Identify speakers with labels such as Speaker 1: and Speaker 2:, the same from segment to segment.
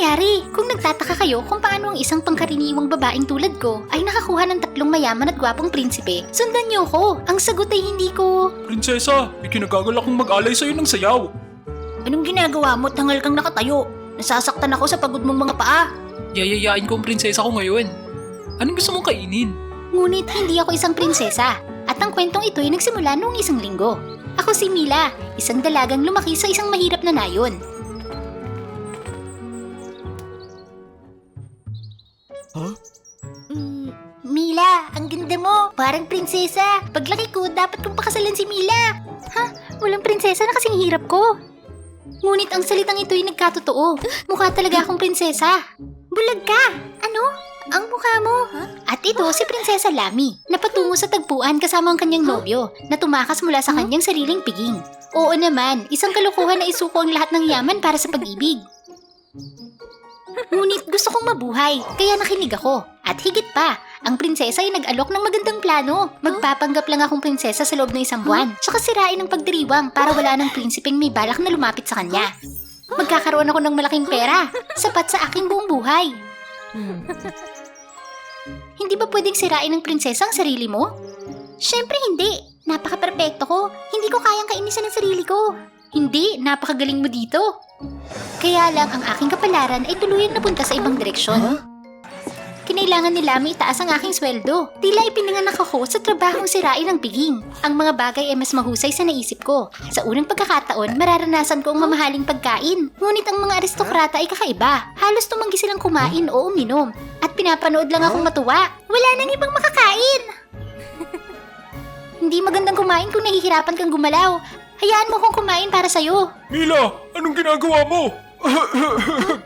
Speaker 1: nangyayari? Kung nagtataka kayo kung paano ang isang pangkaraniwang babaeng tulad ko ay nakakuha ng 3 mayaman at gwapong prinsipe, sundan niyo ko. Ang sagot ay hindi ko...
Speaker 2: Prinsesa, ikinagagal akong mag-alay sa'yo ng sayaw.
Speaker 1: Anong ginagawa mo? Tangal kang nakatayo. Nasasaktan ako sa pagod mong mga paa.
Speaker 2: Yayayain ko ang prinsesa ko ngayon. Anong gusto mong kainin?
Speaker 1: Ngunit hindi ako isang prinsesa. At ang kwentong ito ay nagsimula noong 1 linggo. Ako si Mila, isang dalagang lumaki sa isang mahirap na nayon.
Speaker 2: Huh?
Speaker 1: Mila, ang ganda mo. Parang prinsesa. Paglaki ko, dapat kong pakasalan si Mila. Ha? Walang prinsesa na kasing hirap ko. Ngunit ang salitang ito ay nagkatotoo. Mukha talaga akong prinsesa. Bulag ka! Ano? Ang mukha mo? At ito si Prinsesa Lami, na patungo sa tagpuan kasama ang kanyang nobyo, na tumakas mula sa kanyang sariling piging. Oo naman, isang kalokohan na isuko ang lahat ng yaman para sa pag-ibig. Ngunit gusto kong mabuhay, kaya nakinig ako. At higit pa, ang prinsesa ay nag-alok ng magandang plano. Magpapanggap lang akong prinsesa sa loob ng 1 buwan, tsaka sirain ang pagdiriwang para wala ng prinsipeng may balak na lumapit sa kanya. Magkakaroon ako ng malaking pera, sapat sa aking buong buhay. Hindi ba pwedeng sirain ng prinsesa ang sarili mo? Siyempre hindi. Napaka-perpekto ko. Hindi ko kayang kainisan ang sarili ko. Hindi, napakagaling mo dito. Kaya lang ang aking kapalaran ay tuluyang napunta sa ibang direksyon. Kinailangan ni Lami itaas ang aking sweldo. Tila ipinanganak ako sa trabahong sirain ng piging. Ang mga bagay ay mas mahusay sa naisip ko. Sa unang pagkakataon, mararanasan ko ang mamahaling pagkain. Ngunit ang mga aristokrata ay kakaiba. Halos tumanggi silang kumain o uminom. At pinapanood lang akong matuwa. Wala nang ibang makakain! Hindi magandang kumain kung nahihirapan kang gumalaw. Hayaan mo kong kumain para sa'yo.
Speaker 2: Mila, anong ginagawa mo?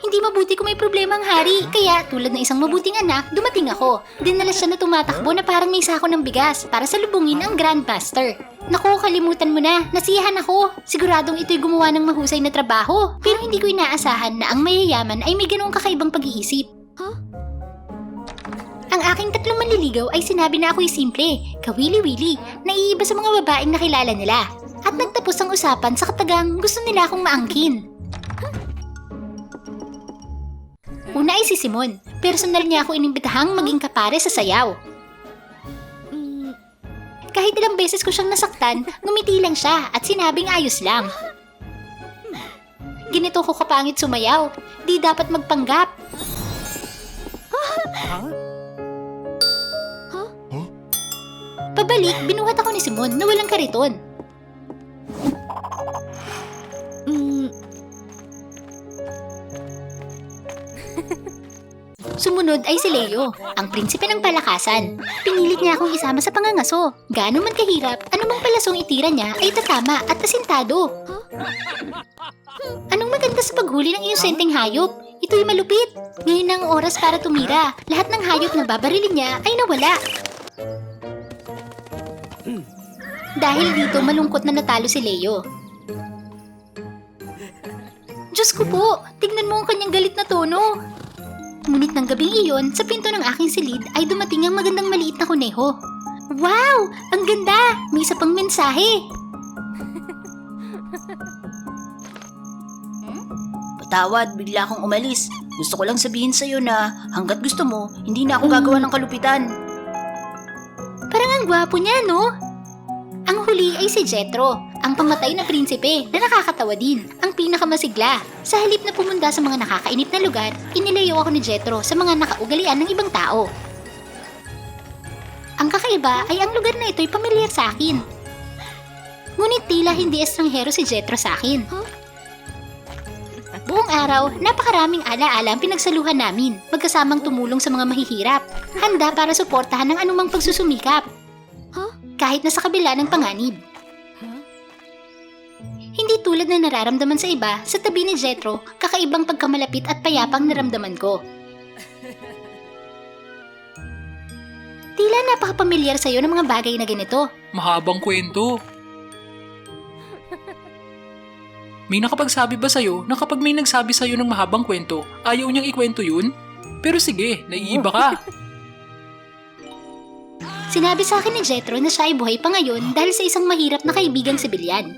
Speaker 1: Hindi mabuti kung may problema ang hari. Kaya tulad ng isang mabuting anak, dumating ako. Dinala siya na tumatakbo na parang may sako ng bigas para salubungin ang Grandmaster. Naku, kalimutan mo na. Nasiyahan ako. Siguradong ito'y gumawa ng mahusay na trabaho. Pero hindi ko inaasahan na ang mayayaman ay may ganong kakaibang pag-iisip. Ang aking 3 manliligaw ay sinabi na ako'y simple, kawili-wili, naiiba sa mga babaeng nakilala nila. At nagtapos ang usapan sa katagang gusto nila akong maangkin. Una ay si Simon. Personal niya ako inimbitahang maging kapare sa sayaw. Kahit ilang beses ko siyang nasaktan, ngumiti lang siya at sinabing ayos lang. Ganito ko kapangit sumayaw. Di dapat magpanggap. Pabalik, binuhat ako ni Simon na walang kariton. Sumunod ay si Leo, ang prinsipe ng palakasan. Pinilit niya akong isama sa pangangaso. Gaano man kahirap, anumang palasong itira niya ay tatama at asintado. Anong maganda sa paghuli ng iyong senteng hayop? Ito'y malupit. Ngayon na ang oras para tumira. Lahat ng hayop na babarilin niya ay nawala. Dahil dito, malungkot na natalo si Leo. Diyos ko po, tignan mo ang kanyang galit na tono. Ngunit ng gabing iyon, sa pinto ng aking silid ay dumating ang magandang maliit na kuneho. Wow! Ang ganda! May isa pang mensahe! Patawad, bigla akong umalis. Gusto ko lang sabihin sa'yo na hanggat gusto mo, hindi na ako gagawa ng kalupitan. Parang ang gwapo niya, no? Ang huli ay si Jethro, ang pamatay na prinsipe na nakakatawa din, ang pinakamasigla. Sa halip na pumunta sa mga nakakainip na lugar, inilayo ako ni Jethro sa mga nakaugalian ng ibang tao. Ang kakaiba ay ang lugar na ito'y pamilyar sa akin. Ngunit tila hindi estranghero si Jethro sa akin. Buong araw, napakaraming ala-ala ang pinagsaluhan namin, magkasamang tumulong sa mga mahihirap, handa para suportahan ng anumang pagsusumikap. Kahit na sa kabila ng panganib. Hindi tulad na nararamdaman sa iba, sa tabi ni Jethro, kakaibang pagkamalapit at payapang naramdaman ko. Tila napakapamilyar sa'yo ng mga bagay na ganito.
Speaker 2: Mahabang kwento. May nakapagsabi ba sa'yo na kapag may nagsabi sa'yo ng mahabang kwento, ayaw niyang ikwento yun? Pero sige, naiiba ka.
Speaker 1: Sinabi sa akin ni Jethro na siya ay buhay pa ngayon dahil sa isang mahirap na kaibigang sibilyan.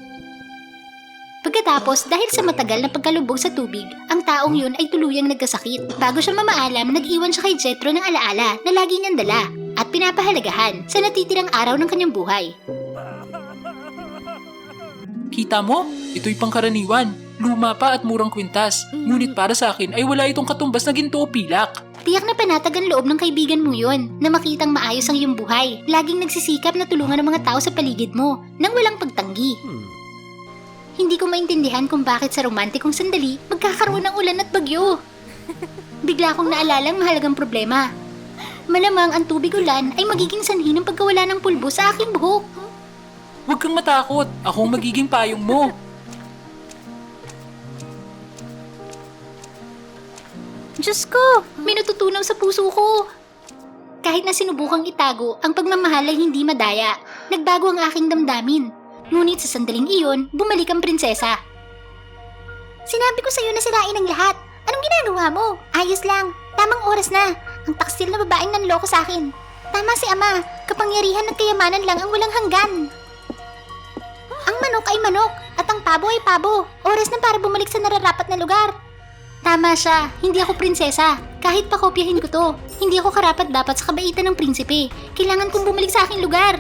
Speaker 1: Pagkatapos, dahil sa matagal na pagkalubog sa tubig, ang taong yun ay tuluyang nagkasakit. Bago siya mamaalam, nag-iwan siya kay Jethro ng alaala na lagi niyang dala at pinapahalagahan sa natitirang araw ng kanyang buhay.
Speaker 2: Kita mo? Ito'y pangkaraniwan. Luma pa at murang kwintas. Ngunit para sa akin ay wala itong katumbas na ginto o pilak.
Speaker 1: Tiyak na panatag ang loob ng kaibigan mo yun na makitang maayos ang iyong buhay. Laging nagsisikap na tulungan ang mga tao sa paligid mo nang walang pagtanggi. Hindi ko maintindihan kung bakit sa romantikong sandali magkakaroon ng ulan at bagyo. Bigla kong naalala ang mahalagang problema. Malamang ang tubig ulan ay magiging sanhi ng pagkawala ng pulbo sa aking buhok.
Speaker 2: Huwag kang matakot. Ako ang magiging payong mo.
Speaker 1: Diyos ko, may natutunaw sa puso ko. Kahit na sinubukang itago, ang pagmamahal ay hindi madaya. Nagbago ang aking damdamin. Ngunit sa sandaling iyon, bumalik ang prinsesa. Sinabi ko sa'yo na sirain ang lahat. Anong ginagawa mo? Ayos lang. Tamang oras na. Ang taksil na babaeng nanloko sa akin. Tama si ama. Kapangyarihan at kayamanan lang ang walang hanggan. Ang manok ay manok at ang pabo ay pabo. Oras na para bumalik sa nararapat na lugar. Tama siya. Hindi ako prinsesa. Kahit pakopyahin ko to. Hindi ako karapat-dapat sa kabaitan ng prinsipe. Kailangan kong bumalik sa aking lugar.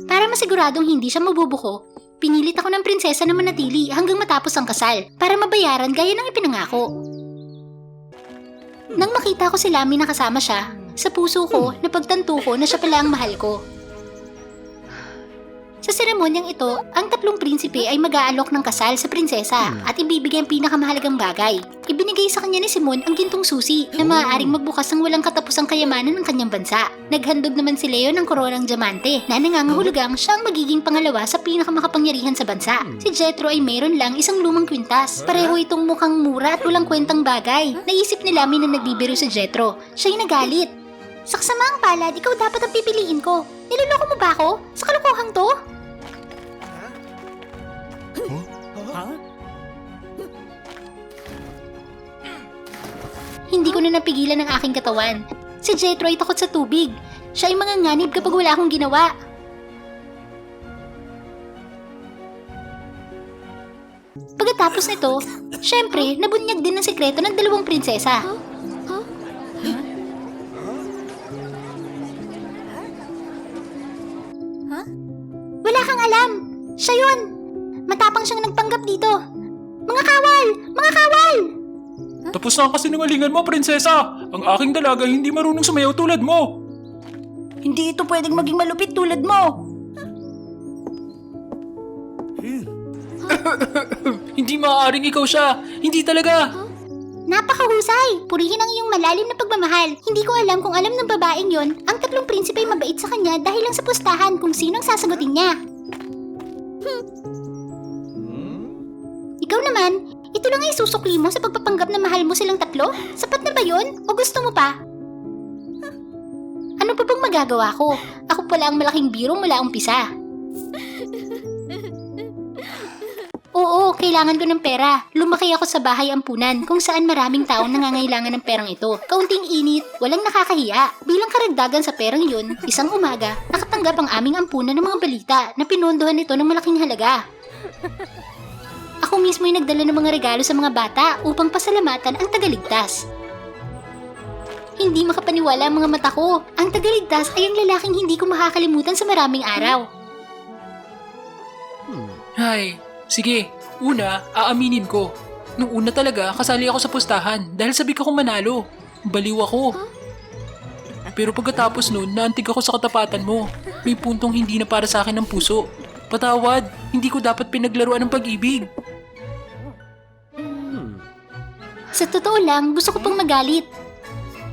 Speaker 1: Para masiguradong hindi siya mabubuko, pinilit ako ng prinsesa na manatili hanggang matapos ang kasal para mabayaran gaya ng ipinangako. Nang makita ko si Lami na kasama siya, sa puso ko napagtanto ko na siya pala ang mahal ko. Sa seremonyang ito, ang tatlong prinsipe ay mag-aalok ng kasal sa prinsesa at ibibigay ang pinakamahalagang bagay. Ibinigay sa kanya ni Simon ang gintong susi na maaaring magbukas ng walang katapusang kayamanan ng kanyang bansa. Naghandog naman si Leo ng koronang diamante na nangangahulugang siya ang magiging pangalawa sa pinakamakapangyarihan sa bansa. Si Jethro ay mayroon lang isang lumang kwintas. Pareho itong mukhang mura at walang kwentang bagay. Naisip ni Lami na nagbibiro si Jethro. Siya'y nagalit. Sa kasamaang palad, ikaw dapat ang pipiliin ko. Niloloko mo ba ako? Sa kalokohang to? Hindi ko na napigilan ang aking katawan. Si Jethro ay takot sa tubig. Siya ay manganganib kapag wala akong ginawa. Pagkatapos nito, syempre, nabunyag din ang sekreto ng dalawang prinsesa. Wala kang alam. Siya yun. Matapang siyang nagpanggap dito. Mga kawal! Mga kawal!
Speaker 2: Tapos na ang kasinungalingan mo, prinsesa. Ang aking dalaga hindi marunong sumayaw tulad mo.
Speaker 1: Hindi ito pwedeng maging malupit tulad mo.
Speaker 2: Hindi maaaring ikaw siya. Hindi talaga.
Speaker 1: Napakahusay! Purihin ang iyong malalim na pagmamahal. Hindi ko alam kung alam ng babaeng yon, ang tatlong prinsipe ay mabait sa kanya dahil lang sa pustahan kung sino ang sasagutin niya. Ikaw naman, ito lang ay susukli mo sa pagpapanggap na mahal mo silang tatlo? Sapat na ba yun? O gusto mo pa? Ano pa bang magagawa ko? Ako pala ang malaking biro mula umpisa. Oo, kailangan ko ng pera. Lumaki ako sa bahay ampunan kung saan maraming taong nangangailangan ng perang ito. Kaunting init, walang nakakahiya. Bilang karagdagan sa perang yun, isang umaga, nakatanggap ang aming ampunan ng mga balita na pinondohan nito ng malaking halaga. Ako mismo ay nagdala ng mga regalo sa mga bata upang pasalamatan ang tagaligtas. Hindi makapaniwala ang mga mata ko. Ang tagaligtas ay ang lalaking hindi ko makakalimutan sa maraming araw.
Speaker 2: Ay, sige. Una, aaminin ko. Nung una talaga, kasali ako sa pustahan dahil sabi ko kung manalo. Baliw ako. Pero pagkatapos nun, naantig ako sa katapatan mo. May puntong hindi na para sa akin ang puso. Patawad, hindi ko dapat pinaglaruan ng pag-ibig.
Speaker 1: Sa totoo lang, gusto ko pang magalit.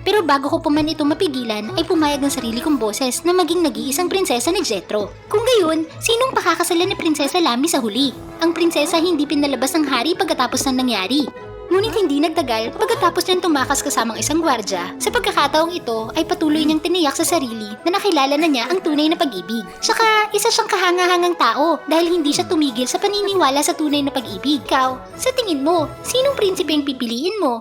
Speaker 1: Pero bago ko pa man ito mapigilan, ay pumayag ng sarili kong boses na maging nag-iisang prinsesa ni Jethro. Kung gayon, sinong pakakasalan ni Prinsesa Lami sa huli? Ang prinsesa hindi pinalabas ng hari pagkatapos ng nangyari. Ngunit hindi nagtagal pagkatapos niyang tumakas kasamang isang gwardya. Sa pagkakataong ito ay patuloy niyang tiniyak sa sarili na nakilala na niya ang tunay na pag-ibig. Tsaka isa siyang kahangahangang tao dahil hindi siya tumigil sa paniniwala sa tunay na pag-ibig. Ikaw, sa tingin mo, sinong prinsipe ang pipiliin mo?